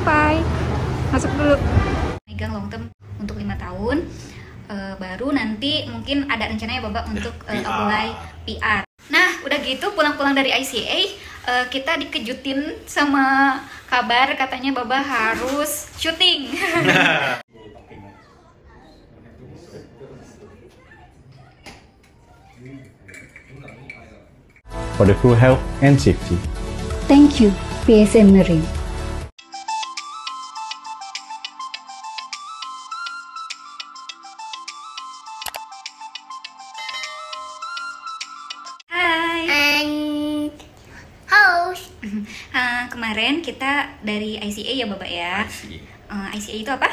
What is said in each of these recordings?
sampai. Masuk dulu. Megang long term untuk 5 tahun. Baru nanti mungkin ada rencananya Baba untuk apply PR. Nah, udah gitu pulang-pulang dari ICA, kita dikejutin sama kabar katanya Baba harus syuting. For the crew health and safety. Thank you, PSM Marine. Kemarin kita dari ICA ya Bapak ya. ICA itu apa?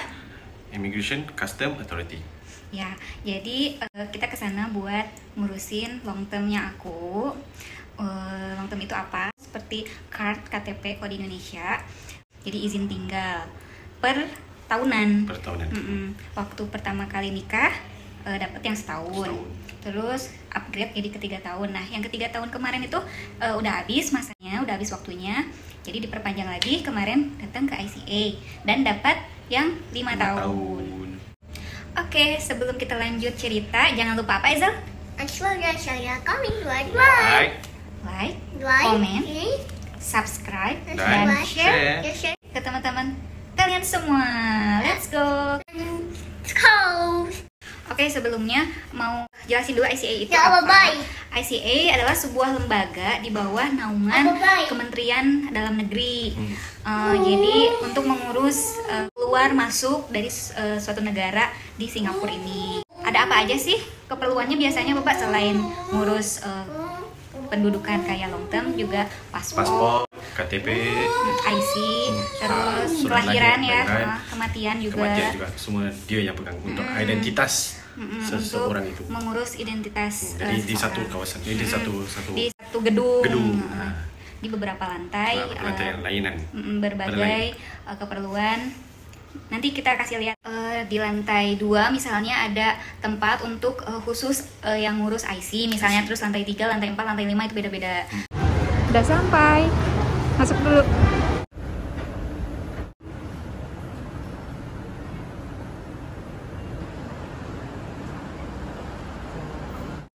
Immigration Custom Authority. Ya, jadi kita kesana buat ngurusin long termnya aku. Long term itu apa? Seperti card KTP kode Indonesia. Jadi izin tinggal per tahunan. Per tahunan. Waktu pertama kali nikah dapat yang setahun. Terus upgrade jadi ke 3 tahun. Nah, yang ke 3 tahun kemarin itu udah habis masanya, udah habis waktunya. Jadi diperpanjang lagi, kemarin datang ke ICA dan dapat yang 5 tahun. Oke, sebelum kita lanjut cerita, jangan lupa apa Ezel? Saya kami Like, comment, subscribe, dan share ke teman-teman kalian semua. Let's go. Oke, sebelumnya mau jelasin dulu ICA itu apa. ICA adalah sebuah lembaga di bawah naungan Kementerian Dalam Negeri. Jadi untuk mengurus keluar masuk dari suatu negara di Singapura ini. Ada apa aja sih keperluannya biasanya Bapak selain ngurus pendudukan kayak long term, juga paspor, KTP, IC, terus kelahiran ya, kematian juga. Semua dia yang pegang untuk identitas seseorang itu. Mengurus identitas. Jadi di satu kawasan, di satu gedung. Di beberapa lantai. Lantai yang lainan. Berbagai keperluan. Nanti kita kasih lihat di lantai 2 misalnya ada tempat untuk khusus yang ngurus IC misalnya, terus lantai 3, lantai 4, lantai 5 itu beda-beda. Udah sampai. Masuk dulu.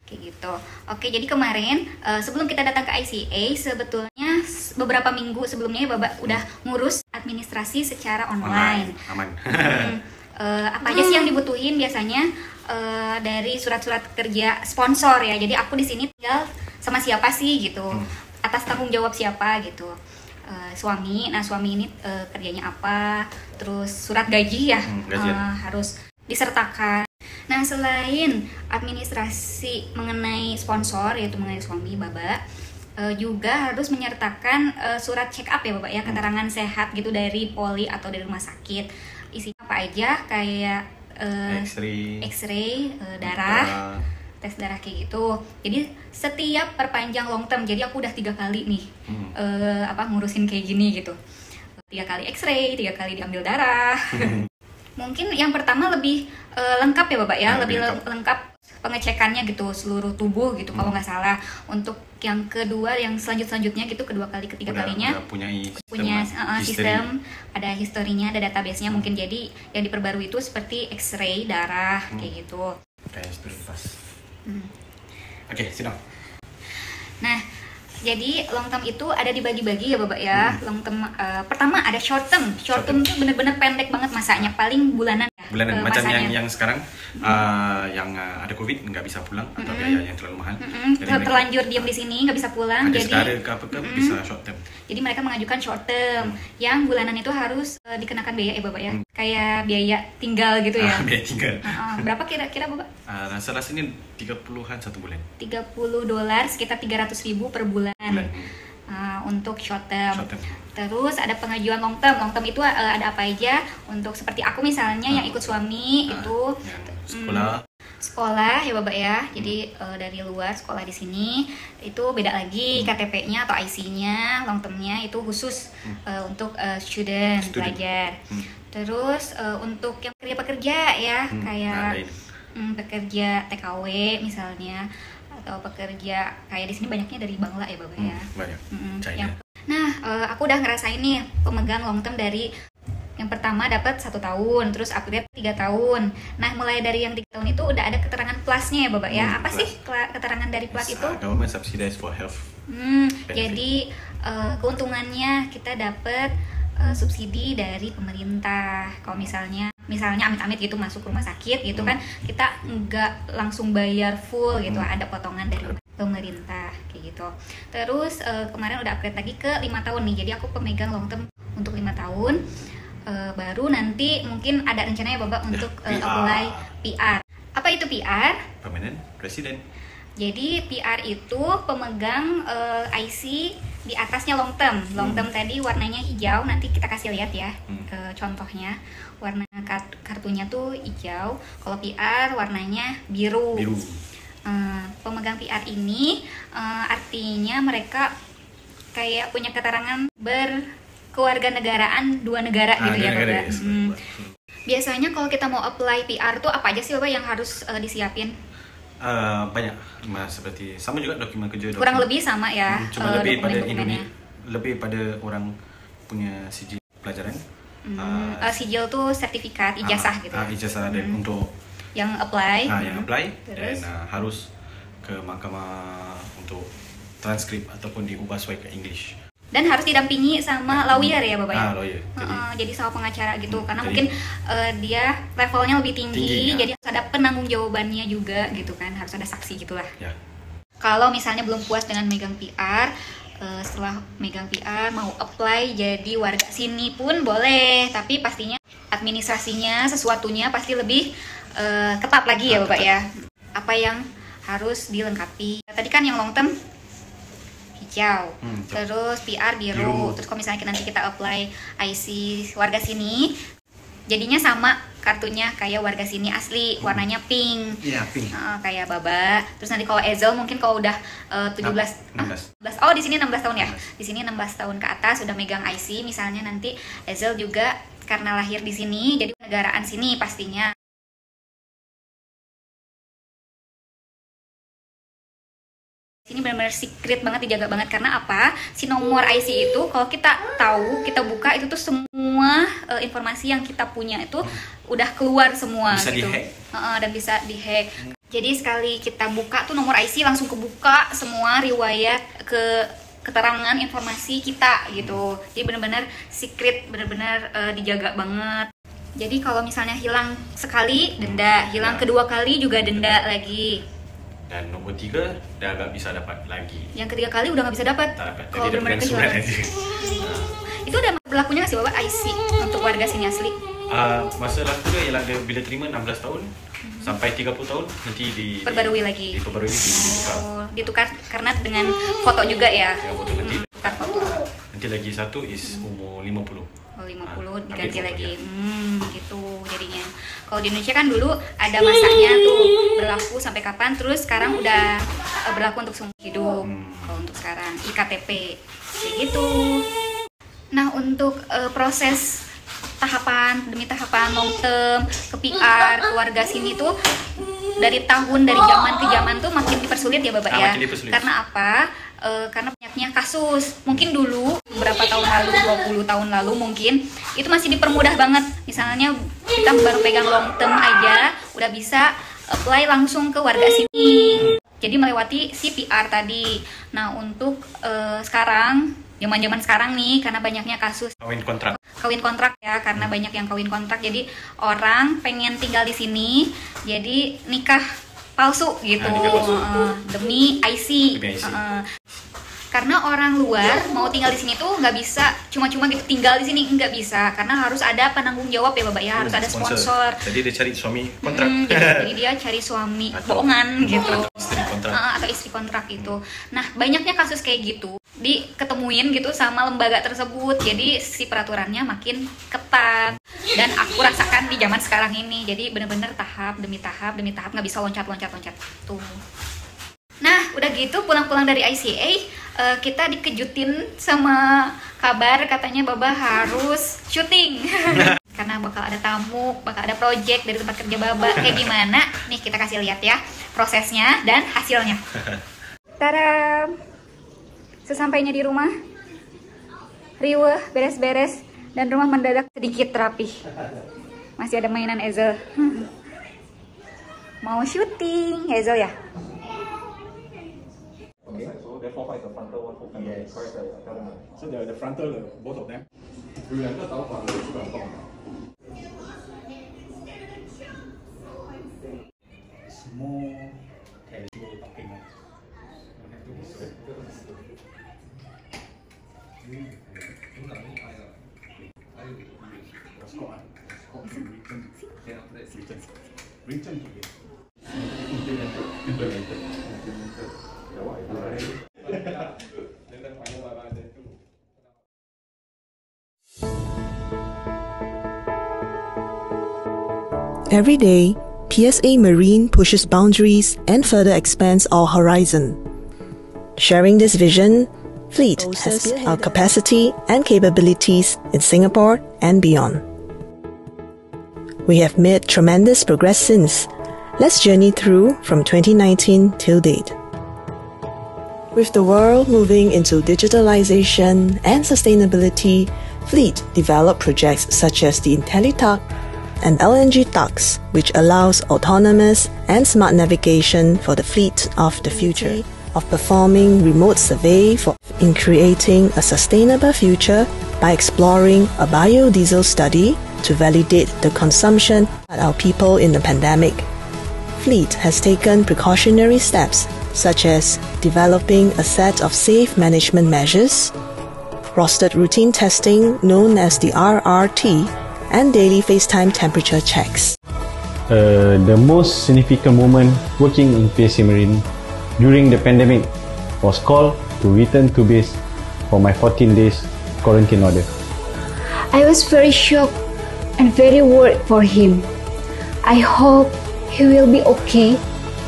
Kayak gitu. Oke, jadi kemarin sebelum kita datang ke ICA, sebetulnya beberapa minggu sebelumnya Bapak udah ngurus administrasi secara online. Aman. Apa aja sih yang dibutuhin biasanya dari surat-surat kerja sponsor ya. Jadi aku di sini tinggal sama siapa sih gitu, atas tanggung jawab siapa gitu. Suami. Nah, suami ini kerjanya apa, terus surat gaji ya harus disertakan. Nah, selain administrasi mengenai sponsor, yaitu mengenai suami Baba, juga harus menyertakan surat check up ya Bapak ya, keterangan sehat gitu dari poli atau dari rumah sakit. Isinya apa aja, kayak X-ray, darah, tes darah kayak gitu. Jadi setiap perpanjang long term, jadi aku udah 3 kali nih ngurusin kayak gini gitu. 3 kali X-ray, 3 kali diambil darah. Mungkin yang pertama lebih lengkap ya Bapak ya, lebih lengkap pengecekannya gitu, seluruh tubuh gitu kalau nggak salah. Untuk yang kedua, yang selanjutnya gitu, kedua kali, ketiga kalinya punya sistem, ada historinya, ada database-nya mungkin. Jadi yang diperbarui itu seperti X-ray, darah kayak gitu. Oke, sidang. Nah, jadi long term itu ada dibagi-bagi ya Bapak ya. Long term pertama ada short term. Short term itu bener-bener pendek banget masanya, paling bulanan. Macam yang sekarang yang ada COVID nggak bisa pulang atau biaya yang terlalu mahal. Terlanjur diam di sini nggak bisa pulang. Ada jadi bisa short term. Jadi mereka mengajukan short term yang bulanan itu harus dikenakan biaya ya Bapak ya. Kayak biaya tinggal gitu ya. Biaya tinggal. Berapa kira-kira Bapak? Salah sini 30-an satu bulan. $30 sekitar 300.000 per bulan. Untuk short term. Terus ada pengajuan long term. Long term itu ada apa aja? Untuk seperti aku misalnya yang ikut suami itu sekolah ya Bapak ya. Jadi dari luar sekolah di sini itu beda lagi KTP-nya atau IC-nya. Long term-nya itu khusus untuk student belajar. Terus untuk yang pekerja ya kayak pekerja TKW misalnya, atau pekerja kayak di sini banyaknya dari Bangla ya Bapak ya. Banyak. China. Nah, aku udah ngerasain nih pemegang long term dari Yang pertama dapat 1 tahun, terus upgrade 3 tahun. Nah, mulai dari yang 3 tahun itu udah ada keterangan plusnya ya Bapak ya. Apa plus. sih keterangan dari plus itu? Government subsidize for health. Jadi keuntungannya kita dapat subsidi dari pemerintah. Kalau misalnya amit-amit gitu masuk rumah sakit gitu kan, kita nggak langsung bayar full gitu, ada potongan dari pemerintah kayak gitu. Terus kemarin udah upgrade lagi ke 5 tahun nih. Jadi aku pemegang long term untuk 5 tahun. Baru nanti mungkin ada rencananya Bapak untuk apply PR. Apa itu PR? Permanent Resident. Jadi PR itu pemegang IC di atasnya long term. Long term tadi warnanya hijau, nanti kita kasih lihat ya contohnya. Warna kartunya tuh hijau, kalau PR warnanya biru. Pemegang PR ini artinya mereka kayak punya keterangan berkewarganegaraan 2 negara gitu ya Bapak. Biasanya kalau kita mau apply PR tuh apa aja sih Bapak yang harus disiapin? Banyak, seperti sama juga dokumen kerja. Kurang lebih sama ya. Cuma lebih pada Indonesia, lebih pada orang punya sijil pelajaran. Sijil tuh sertifikat ijazah gitu. Ijazah dan untuk yang apply. Yang apply Terus? dan harus ke mahkamah untuk transkrip ataupun diubah sesuai ke English. Dan harus didampingi sama lawyer ya Bapak ya? Lawyer. Jadi sama pengacara gitu, karena jadi- mungkin dia levelnya lebih tinggi, ya. jadi harus ada penanggung jawabannya juga gitu kan, harus ada saksi gitulah. Ya. Kalau misalnya belum puas dengan megang PR, setelah megang PR mau apply jadi warga sini pun boleh, tapi pastinya administrasinya, sesuatunya pasti lebih ketat lagi ya Bapak ya. Apa yang harus dilengkapi? Tadi kan yang long term hijau, terus PR biru. Terus kalau misalnya nanti kita apply IC warga sini, jadinya sama kartunya kayak warga sini asli, warnanya pink. Iya, pink. Kayak Baba. Terus nanti kalau Ezel mungkin kalau udah 17 Oh, di sini 16 tahun ya. Di sini 16 tahun ke atas udah megang IC, misalnya nanti Ezel juga karena lahir di sini jadi negaraan sini pastinya. Ini benar-benar secret banget, dijaga banget. Karena apa? Si nomor IC itu kalau kita tahu, kita buka itu tuh semua informasi yang kita punya itu udah keluar semua Bisa gitu. dihack. Dan bisa dihack. Jadi sekali kita buka tuh nomor IC langsung kebuka semua riwayat keterangan informasi kita gitu. Jadi benar-benar secret, benar-benar dijaga banget. Jadi kalau misalnya hilang sekali denda, hilang kedua kali juga denda lagi. Dan nomor 3 dah gak bisa dapat lagi. Yang ketiga kali udah nggak bisa dapat. Kalau Jadi benar-benar dengan surat kehilangan. aja. Itu udah berlakunya nggak sih Bapak IC untuk warga sini asli? Masa laku dia ialah dia bila terima 16 tahun sampai 30 tahun nanti Perbarui lagi. Diperbarui ditukar. Ditukar karena dengan foto juga ya. Ya, foto nanti. Tukar foto. Nanti lagi satu is umur 50. Oh, 50 diganti update lagi. fotonya. Gitu jadinya. Kalau di Indonesia kan dulu ada masanya tuh berlaku sampai kapan, terus sekarang udah berlaku untuk seumur hidup. Kalau untuk sekarang IKTP kayak gitu. Nah, untuk proses tahapan demi tahapan long term ke PR ke warga sini tuh dari zaman ke zaman tuh makin dipersulit ya Bapak ya. Makin dipersulit. Karena apa? Karena banyaknya kasus. Mungkin dulu beberapa tahun lalu, 20 tahun lalu mungkin itu masih dipermudah banget. Misalnya kita baru pegang long term aja udah bisa apply langsung ke warga sini. Jadi melewati si PR tadi. Nah, untuk sekarang, zaman-zaman sekarang nih, karena banyaknya kasus kawin kontrak ya, karena banyak yang kawin kontrak, jadi orang pengen tinggal di sini, jadi nikah palsu gitu, nikah palsu. demi IC. Karena orang luar mau tinggal di sini tuh nggak bisa cuma-cuma gitu tinggal di sini, nggak bisa, karena harus ada penanggung jawab ya Bapak ya, harus ada sponsor. Jadi dia cari suami kontrak. Jadi dia cari suami bohongan gitu. Istri kontrak. Atau istri kontrak itu. Nah, banyaknya kasus kayak gitu diketemuin gitu sama lembaga tersebut. Jadi si peraturannya makin ketat. Dan aku rasakan di zaman sekarang ini. Jadi benar-benar tahap demi tahap nggak bisa loncat-loncat tuh. Nah, udah gitu pulang-pulang dari ICA, kita dikejutin sama kabar katanya Baba harus syuting. Karena bakal ada tamu, bakal ada project dari tempat kerja Baba. Kayak gimana? Nih kita kasih lihat ya prosesnya dan hasilnya. Tada! Sesampainya di rumah, riweh, beres-beres, Dan rumah mendadak sedikit rapih. Masih ada mainan Ezel. Mau syuting Ezel ya? Okay, so therefore, what is the frontal one? Yes. So the frontal, both of them. 两个导管的基本动。Small terrible talking. Written to it. Implemented. Every day, PSA Marine pushes boundaries and further expands our horizon. Sharing this vision, Fleet has built our capacity and capabilities in Singapore and beyond. We have made tremendous progress since. Let's journey through from 2019 till date. With the world moving into digitalization and sustainability, Fleet developed projects such as the IntelliTug and LNG Tugs, which allows autonomous and smart navigation for the fleet of the future, of performing remote survey in creating a sustainable future by exploring a biodiesel study to validate the consumption of our people in the pandemic. Fleet has taken precautionary steps such as developing a set of safe management measures, rostered routine testing known as the RRT, and daily FaceTime temperature checks. The most significant moment working in PSA Marine during the pandemic was called to return to base for my 14 days quarantine order. I was very shocked and very worried for him. I hope he will be okay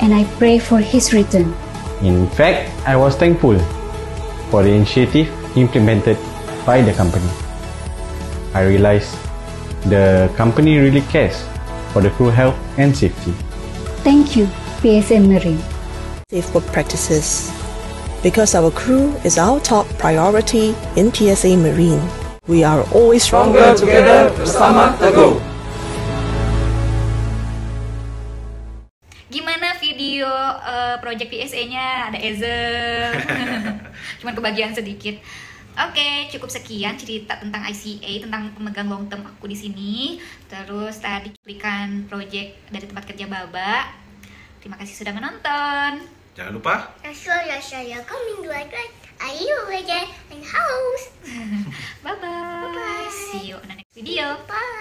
and I pray for his return. In fact, I was thankful for the initiative implemented by the company. I realized the company really cares for the crew health and safety. Thank you, PSA Marine. Safe work practices. Because our crew is our top priority in PSA Marine, we are always stronger together. Bersama Teguh. Gimana video project PSA-nya? Ada Ezel. Cuman kebagian sedikit. Oke, cukup sekian cerita tentang ICA, tentang pemegang long term aku di sini. Terus tadi cuplikan project dari tempat kerja Baba. Terima kasih sudah menonton. Jangan lupa Saya coming like ayo aja in house. Bye bye. See you on the next video. Bye.